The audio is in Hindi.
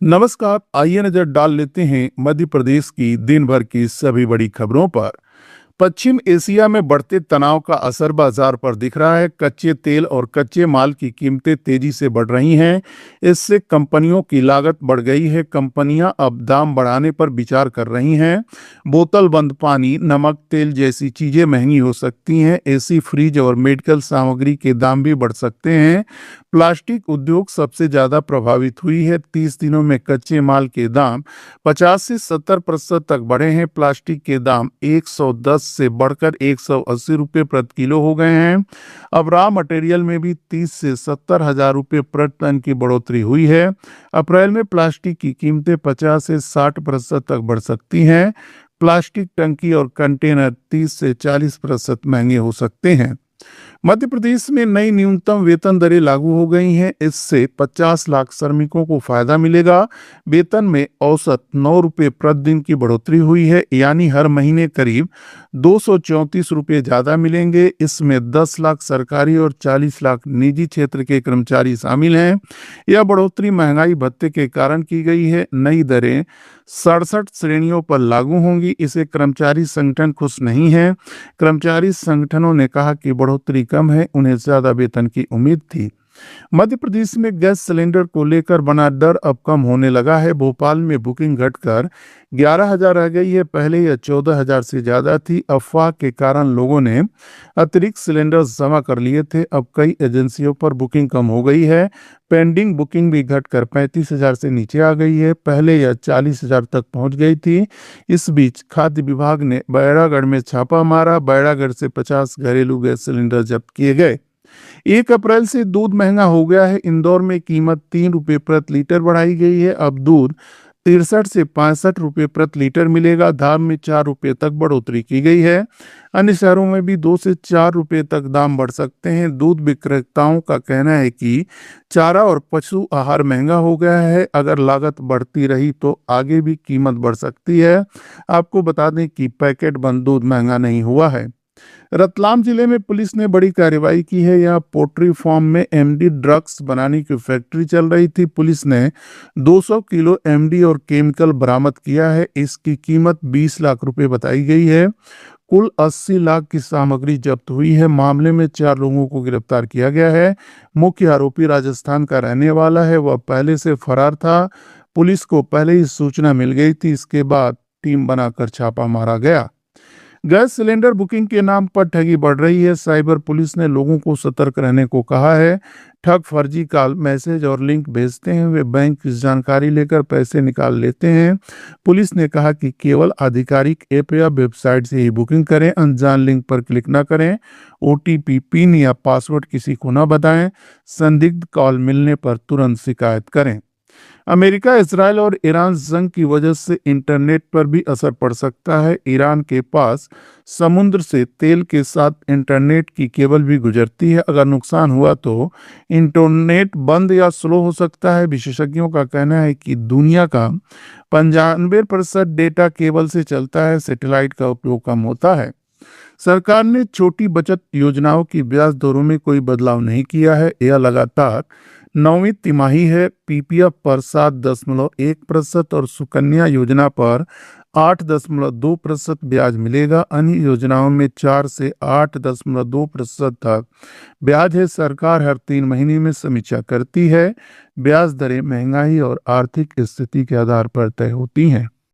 नमस्कार। आइए नजर डाल लेते हैं मध्य प्रदेश की दिन भर की सभी बड़ी खबरों पर। पश्चिम एशिया में बढ़ते तनाव का असर बाजार पर दिख रहा है। कच्चे तेल और कच्चे माल की कीमतें तेजी से बढ़ रही हैं। इससे कंपनियों की लागत बढ़ गई है। कंपनियां अब दाम बढ़ाने पर विचार कर रही हैं। बोतल बंद पानी, नमक, तेल जैसी चीजें महंगी हो सकती हैं। एसी, फ्रिज और मेडिकल सामग्री के दाम भी बढ़ सकते हैं। प्लास्टिक उद्योग सबसे ज्यादा प्रभावित हुई है। 30 दिनों में कच्चे माल के दाम 50 से 70% तक बढ़े हैं। प्लास्टिक के दाम 110 से बढ़कर 180 रुपये प्रति किलो हो गए हैं। अब रॉ मटेरियल में भी 30 से 70 हजार रुपये प्रति टन की बढ़ोतरी हुई है। अप्रैल में प्लास्टिक की कीमतें 50 से 60% तक बढ़ सकती हैं। प्लास्टिक टंकी और कंटेनर 30 से 40% महंगे हो सकते हैं। मध्य प्रदेश में नई न्यूनतम वेतन दरें लागू हो गई हैं। इससे 50 लाख श्रमिकों को फायदा मिलेगा। वेतन में औसत 9 रुपये प्रति दिन की बढ़ोतरी हुई है, यानी हर महीने करीब 234 रुपये ज्यादा मिलेंगे। इसमें 10 लाख सरकारी और 40 लाख निजी क्षेत्र के कर्मचारी शामिल हैं। यह बढ़ोतरी महंगाई भत्ते के कारण की गई है। नई दरें 67 श्रेणियों पर लागू होंगी। इसे कर्मचारी संगठन खुश नहीं है। कर्मचारी संगठनों ने कहा कि बढ़ोतरी कम है, उन्हें ज्यादा वेतन की उम्मीद थी। मध्य प्रदेश में गैस सिलेंडर को लेकर बना डर अब कम होने लगा है। भोपाल में बुकिंग घटकर 11,000 रह गई है। पहले यह 14,000 से ज्यादा थी। अफवाह के कारण लोगों ने अतिरिक्त सिलेंडर जमा कर लिए थे। अब कई एजेंसियों पर बुकिंग कम हो गई है। पेंडिंग बुकिंग भी घटकर 35,000 से नीचे आ गई है। पहले यह 40,000 तक पहुंच गई थी। इस बीच खाद्य विभाग ने बैरागढ़ में छापा मारा। बैरागढ़ से 50 घरेलू गैस सिलेंडर जब्त किए गए। 1 अप्रैल से दूध महंगा हो गया है। इंदौर में कीमत 3 रुपये प्रति लीटर बढ़ाई गई है। अब दूध 63 से 65 रुपये प्रति लीटर मिलेगा। धार में 4 रुपये तक बढ़ोतरी की गई है। अन्य शहरों में भी 2 से 4 रुपये तक दाम बढ़ सकते हैं। दूध विक्रेताओं का कहना है कि चारा और पशु आहार महंगा हो गया है। अगर लागत बढ़ती रही तो आगे भी कीमत बढ़ सकती है। आपको बता दें कि पैकेट बंद दूध महंगा नहीं हुआ है। रतलाम जिले में पुलिस ने बड़ी कार्रवाई की है। यहाँ पोल्ट्री फार्म में एमडी ड्रग्स बनाने की फैक्ट्री चल रही थी। पुलिस ने 200 किलो एमडी और केमिकल बरामद किया है। इसकी कीमत 20 लाख रुपए बताई गई है। कुल 80 लाख की सामग्री जब्त हुई है। मामले में 4 लोगों को गिरफ्तार किया गया है। मुख्य आरोपी राजस्थान का रहने वाला है। वह पहले से फरार था। पुलिस को पहले ही सूचना मिल गई थी। इसके बाद टीम बनाकर छापा मारा गया। गैस सिलेंडर बुकिंग के नाम पर ठगी बढ़ रही है। साइबर पुलिस ने लोगों को सतर्क रहने को कहा है। ठग फर्जी कॉल, मैसेज और लिंक भेजते हैं। वे बैंक की जानकारी लेकर पैसे निकाल लेते हैं। पुलिस ने कहा कि केवल आधिकारिक ऐप या वेबसाइट से ही बुकिंग करें। अनजान लिंक पर क्लिक न करें। ओटीपी, पिन या पासवर्ड किसी को न बताएं। संदिग्ध कॉल मिलने पर तुरंत शिकायत करें। अमेरिका, इजरायल और ईरान जंग की वजह से इंटरनेट पर भी असर पड़ सकता है। ईरान के पास समुद्र से तेल के साथ इंटरनेट की केबल भी गुजरती है। अगर नुकसान हुआ तो इंटरनेट बंद या स्लो हो सकता है। विशेषज्ञों का कहना है कि दुनिया का 95% डेटा केबल से चलता है। सैटेलाइट का उपयोग कम होता है। सरकार ने छोटी बचत योजनाओं की ब्याज दरों में कोई बदलाव नहीं किया है। यह लगातार 9वीं तिमाही है। पीपीएफ पर 7.1% और सुकन्या योजना पर 8.2% ब्याज मिलेगा। अन्य योजनाओं में 4 से 8.2% तक ब्याज है। सरकार हर 3 महीने में समीक्षा करती है। ब्याज दरें महंगाई और आर्थिक स्थिति के आधार पर तय होती हैं।